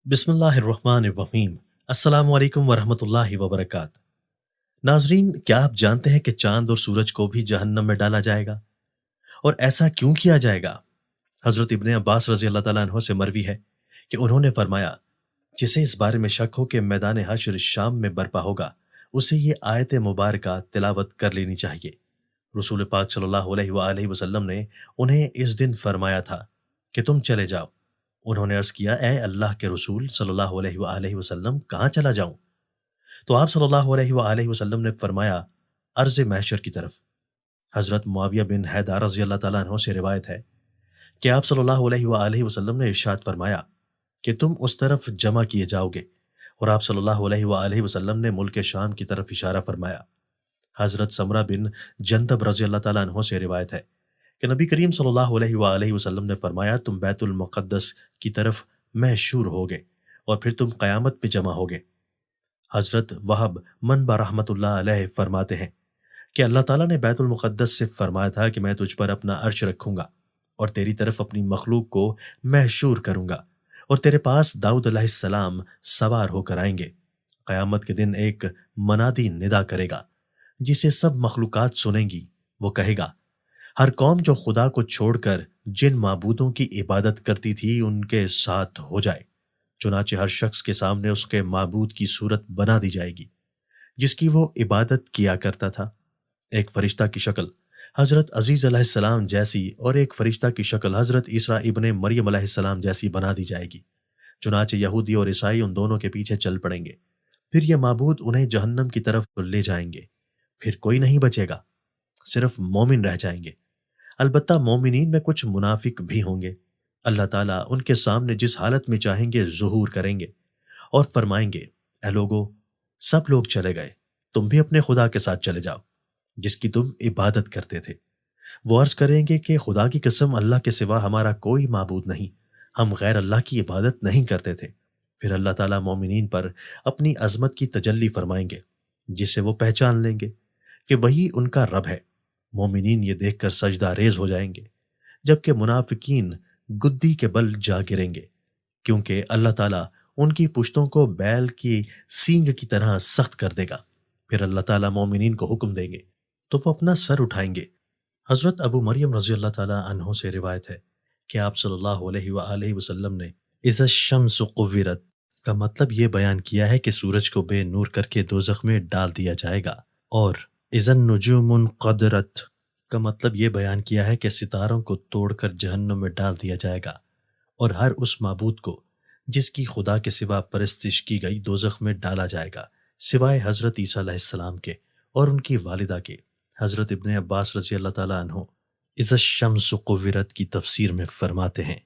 بسم اللہ الرحمن الرحیم۔ السلام علیکم ورحمۃ اللہ وبرکاتہ۔ ناظرین، کیا آپ جانتے ہیں کہ چاند اور سورج کو بھی جہنم میں ڈالا جائے گا؟ اور ایسا کیوں کیا جائے گا؟ حضرت ابن عباس رضی اللہ تعالیٰ عنہ سے مروی ہے کہ انہوں نے فرمایا، جسے اس بارے میں شک ہو کہ میدان حشر شام میں برپا ہوگا، اسے یہ آیت مبارکہ تلاوت کر لینی چاہیے۔ رسول پاک صلی اللہ علیہ وآلہ وسلم نے انہیں اس دن فرمایا تھا کہ تم چلے جاؤ۔ انہوں نے عرض کیا، اے اللہ کے رسول صلی اللہ علیہ وآلہ وسلم، کہاں چلا جاؤں؟ تو آپ صلی اللہ علیہ وآلہ وسلم نے فرمایا، ارض محشر کی طرف۔ حضرت معاویہ بن حیدر رضی اللہ تعالیٰ عنہ سے روایت ہے کہ آپ صلی اللہ علیہ وآلہ وسلم نے ارشاد فرمایا کہ تم اس طرف جمع کیے جاؤ گے، اور آپ صلی اللہ علیہ وآلہ وسلم نے ملک شام کی طرف اشارہ فرمایا۔ حضرت سمرہ بن جندب رضی اللہ تعالیٰ عنہ سے روایت ہے کہ نبی کریم صلی اللہ علیہ وآلہ وسلم نے فرمایا، تم بیت المقدس کی طرف محشور ہوگے اور پھر تم قیامت پہ جمع ہوگے۔ حضرت وہب منبع رحمۃ اللہ علیہ فرماتے ہیں کہ اللہ تعالیٰ نے بیت المقدس سے فرمایا تھا کہ میں تجھ پر اپنا عرش رکھوں گا اور تیری طرف اپنی مخلوق کو محشور کروں گا، اور تیرے پاس داؤد علیہ السلام سوار ہو کر آئیں گے۔ قیامت کے دن ایک منادی ندا کرے گا جسے سب مخلوقات سنیں گی۔ وہ کہے گا، ہر قوم جو خدا کو چھوڑ کر جن معبودوں کی عبادت کرتی تھی ان کے ساتھ ہو جائے۔ چنانچہ ہر شخص کے سامنے اس کے معبود کی صورت بنا دی جائے گی جس کی وہ عبادت کیا کرتا تھا۔ ایک فرشتہ کی شکل حضرت عزیز علیہ السلام جیسی اور ایک فرشتہ کی شکل حضرت عیسیٰ ابن مریم علیہ السلام جیسی بنا دی جائے گی۔ چنانچہ یہودی اور عیسائی ان دونوں کے پیچھے چل پڑیں گے، پھر یہ معبود انہیں جہنم کی طرف لے جائیں گے۔ پھر کوئی نہیں بچے گا، صرف مومن رہ جائیں گے۔ البتہ مومنین میں کچھ منافق بھی ہوں گے۔ اللہ تعالیٰ ان کے سامنے جس حالت میں چاہیں گے ظہور کریں گے اور فرمائیں گے، اے لوگو، سب لوگ چلے گئے، تم بھی اپنے خدا کے ساتھ چلے جاؤ جس کی تم عبادت کرتے تھے۔ وہ عرض کریں گے کہ خدا کی قسم، اللہ کے سوا ہمارا کوئی معبود نہیں، ہم غیر اللہ کی عبادت نہیں کرتے تھے۔ پھر اللہ تعالیٰ مومنین پر اپنی عظمت کی تجلی فرمائیں گے جس سے وہ پہچان لیں گے کہ وہی ان کا رب ہے۔ مومنین یہ دیکھ کر سجدہ ریز ہو جائیں گے، جبکہ منافقین گدی کے بل جا گریں گے، کیونکہ اللہ تعالیٰ ان کی پشتوں کو بیل کی سینگ کی طرح سخت کر دے گا۔ پھر اللہ تعالیٰ مومنین کو حکم دیں گے تو وہ اپنا سر اٹھائیں گے۔ حضرت ابو مریم رضی اللہ تعالیٰ عنہ سے روایت ہے کہ آپ صلی اللہ علیہ وآلہ وسلم نے اذا الشمس قورت کا مطلب یہ بیان کیا ہے کہ سورج کو بے نور کر کے دوزخ میں ڈال دیا جائے گا، اور اذا النجوم انقدرت کا مطلب یہ بیان کیا ہے کہ ستاروں کو توڑ کر جہنم میں ڈال دیا جائے گا، اور ہر اس معبود کو جس کی خدا کے سوا پرستش کی گئی دوزخ میں ڈالا جائے گا، سوائے حضرت عیسیٰ علیہ السلام کے اور ان کی والدہ کے۔ حضرت ابن عباس رضی اللہ تعالیٰ عنہ اذا الشمس قورت کی تفسیر میں فرماتے ہیں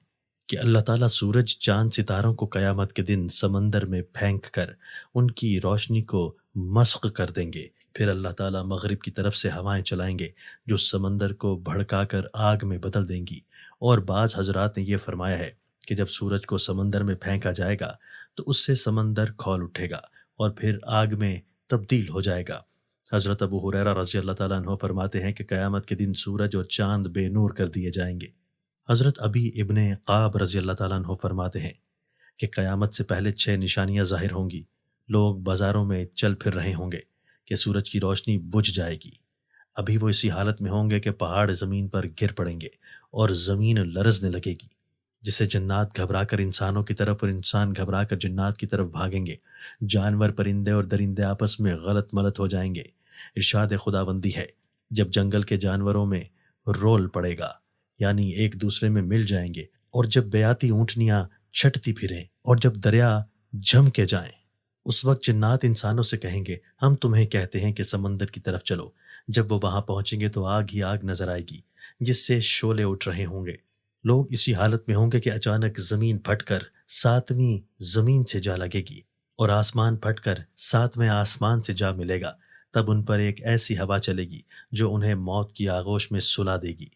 کہ اللہ تعالیٰ سورج، چاند، ستاروں کو قیامت کے دن سمندر میں پھینک کر ان کی روشنی کو مسخ کر دیں گے۔ پھر اللہ تعالیٰ مغرب کی طرف سے ہوائیں چلائیں گے جو سمندر کو بھڑکا کر آگ میں بدل دیں گی۔ اور بعض حضرات نے یہ فرمایا ہے کہ جب سورج کو سمندر میں پھینکا جائے گا تو اس سے سمندر کھول اٹھے گا اور پھر آگ میں تبدیل ہو جائے گا۔ حضرت ابو ہریرہ رضی اللہ تعالیٰ عنہ فرماتے ہیں کہ قیامت کے دن سورج اور چاند بے نور کر دیے جائیں گے۔ حضرت ابی ابن قاب رضی اللہ تعالیٰ عنہ فرماتے ہیں کہ قیامت سے پہلے 6 نشانیاں ظاہر ہوں گی۔ لوگ بازاروں میں چل پھر رہے ہوں گے کہ سورج کی روشنی بجھ جائے گی۔ ابھی وہ اسی حالت میں ہوں گے کہ پہاڑ زمین پر گر پڑیں گے اور زمین لرزنے لگے گی، جس سے جنات گھبرا کر انسانوں کی طرف اور انسان گھبرا کر جنات کی طرف بھاگیں گے۔ جانور، پرندے اور درندے آپس میں غلط ملط ہو جائیں گے۔ ارشاد خداوندی ہے، جب جنگل کے جانوروں میں رول پڑے گا، یعنی ایک دوسرے میں مل جائیں گے، اور جب بیاتی اونٹنیاں چھٹتی پھریں، اور جب دریا جم کے جائیں، اس وقت جنات انسانوں سے کہیں گے، ہم تمہیں کہتے ہیں کہ سمندر کی طرف چلو۔ جب وہ وہاں پہنچیں گے تو آگ ہی آگ نظر آئے گی جس سے شعلے اٹھ رہے ہوں گے۔ لوگ اسی حالت میں ہوں گے کہ اچانک زمین پھٹ کر 7ویں زمین سے جا لگے گی اور آسمان پھٹ کر 7ویں آسمان سے جا ملے گا۔ تب ان پر ایک ایسی ہوا چلے گی جو انہیں موت کی آغوش میں سلا دے گی۔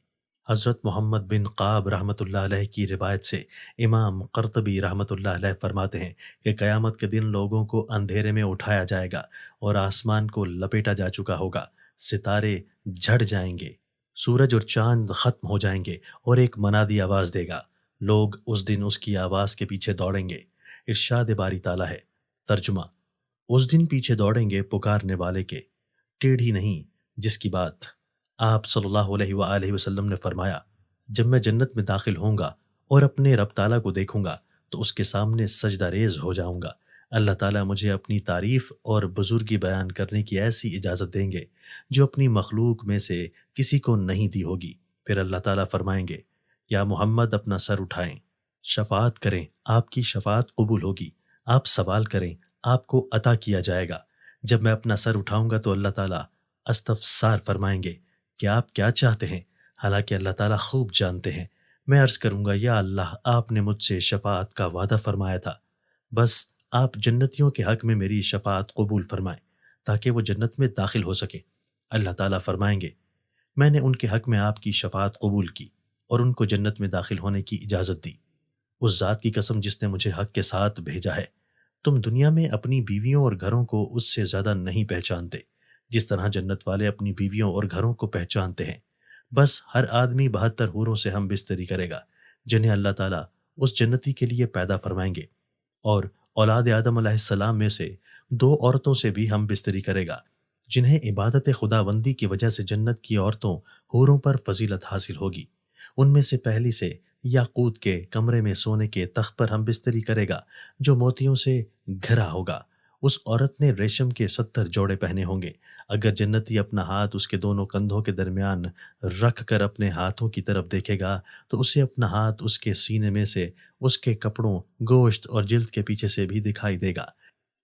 حضرت محمد بن قاب رحمۃ اللہ علیہ کی روایت سے امام قرطبی رحمۃ اللہ علیہ فرماتے ہیں کہ قیامت کے دن لوگوں کو اندھیرے میں اٹھایا جائے گا اور آسمان کو لپیٹا جا چکا ہوگا، ستارے جھڑ جائیں گے، سورج اور چاند ختم ہو جائیں گے، اور ایک منادی آواز دے گا۔ لوگ اس دن اس کی آواز کے پیچھے دوڑیں گے، ارشاد باری تعالیٰ ہے۔ ترجمہ: اس دن پیچھے دوڑیں گے پکارنے والے کے، ٹیڑھی نہیں جس کی بات۔ آپ صلی اللہ علیہ وآلہ وسلم نے فرمایا، جب میں جنت میں داخل ہوں گا اور اپنے رب تعالیٰ کو دیکھوں گا تو اس کے سامنے سجدہ ریز ہو جاؤں گا۔ اللہ تعالیٰ مجھے اپنی تعریف اور بزرگی بیان کرنے کی ایسی اجازت دیں گے جو اپنی مخلوق میں سے کسی کو نہیں دی ہوگی۔ پھر اللہ تعالیٰ فرمائیں گے، یا محمد اپنا سر اٹھائیں، شفاعت کریں، آپ کی شفاعت قبول ہوگی، آپ سوال کریں، آپ کو عطا کیا جائے گا۔ جب میں اپنا سر اٹھاؤں گا تو اللہ تعالیٰ استفسار فرمائیں گے کہ آپ کیا چاہتے ہیں، حالانکہ اللہ تعالیٰ خوب جانتے ہیں۔ میں عرض کروں گا، یا اللہ، آپ نے مجھ سے شفاعت کا وعدہ فرمایا تھا، بس آپ جنتیوں کے حق میں میری شفاعت قبول فرمائیں تاکہ وہ جنت میں داخل ہو سکیں۔ اللہ تعالیٰ فرمائیں گے، میں نے ان کے حق میں آپ کی شفاعت قبول کی اور ان کو جنت میں داخل ہونے کی اجازت دی۔ اس ذات کی قسم جس نے مجھے حق کے ساتھ بھیجا ہے، تم دنیا میں اپنی بیویوں اور گھروں کو اس سے زیادہ نہیں پہچانتے جس طرح جنت والے اپنی بیویوں اور گھروں کو پہچانتے ہیں۔ بس ہر آدمی 72 حوروں سے ہم بستری کرے گا جنہیں اللہ تعالیٰ اس جنتی کے لیے پیدا فرمائیں گے، اور اولاد آدم علیہ السلام میں سے 2 عورتوں سے بھی ہم بستری کرے گا جنہیں عبادت خداوندی کی وجہ سے جنت کی عورتوں حوروں پر فضیلت حاصل ہوگی۔ ان میں سے پہلی سے یاقوت کے کمرے میں سونے کے تخت پر ہم بستری کرے گا جو موتیوں سے گھرا ہوگا۔ اس عورت نے ریشم کے 70 جوڑے پہنے ہوں گے۔ اگر جنتی اپنا ہاتھ اس کے دونوں کندھوں کے درمیان رکھ کر اپنے ہاتھوں کی طرف دیکھے گا تو اسے اپنا ہاتھ اس کے سینے میں سے اس کے کپڑوں، گوشت اور جلد کے پیچھے سے بھی دکھائی دے گا۔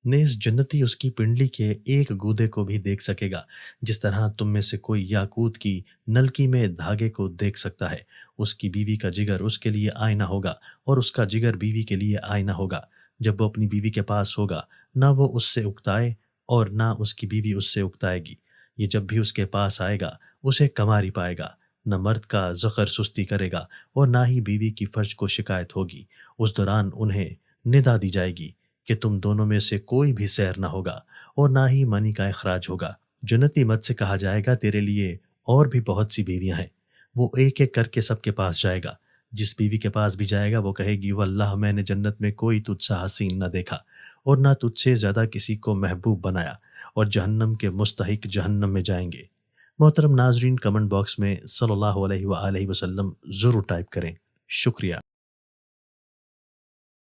نیز جنتی اس کی پنڈلی کے ایک گودے کو بھی دیکھ سکے گا، جس طرح تم میں سے کوئی یاقوت کی نلکی میں دھاگے کو دیکھ سکتا ہے۔ اس کی بیوی کا جگر اس کے لیے آئینہ ہوگا اور اس کا جگر بیوی کے لیے آئینہ ہوگا۔ جب وہ اپنی بیوی کے پاس ہوگا، نہ وہ اس سے اکتائے اور نہ اس کی بیوی اس سے اکتائے گی۔ یہ جب بھی اس کے پاس آئے گا اسے کماری پائے گا، نہ مرد کا ذکر سستی کرے گا اور نہ ہی بیوی کی فرج کو شکایت ہوگی۔ اس دوران انہیں ندا دی جائے گی کہ تم دونوں میں سے کوئی بھی سیر نہ ہوگا اور نہ ہی منی کا اخراج ہوگا۔ جنتی مرد سے کہا جائے گا، تیرے لیے اور بھی بہت سی بیویاں ہیں۔ وہ ایک ایک کر کے سب کے پاس جائے گا۔ جس بیوی کے پاس بھی جائے گا وہ کہے گی، واللہ میں نے جنت میں کوئی تجھ سا حسین نہ دیکھا اور نہ تجھ سے زیادہ کسی کو محبوب بنایا، اور جہنم کے مستحق جہنم میں جائیں گے۔ محترم ناظرین، کمنٹ باکس میں صلی اللہ علیہ وآلہ وسلم ضرور ٹائپ کریں۔ شکریہ۔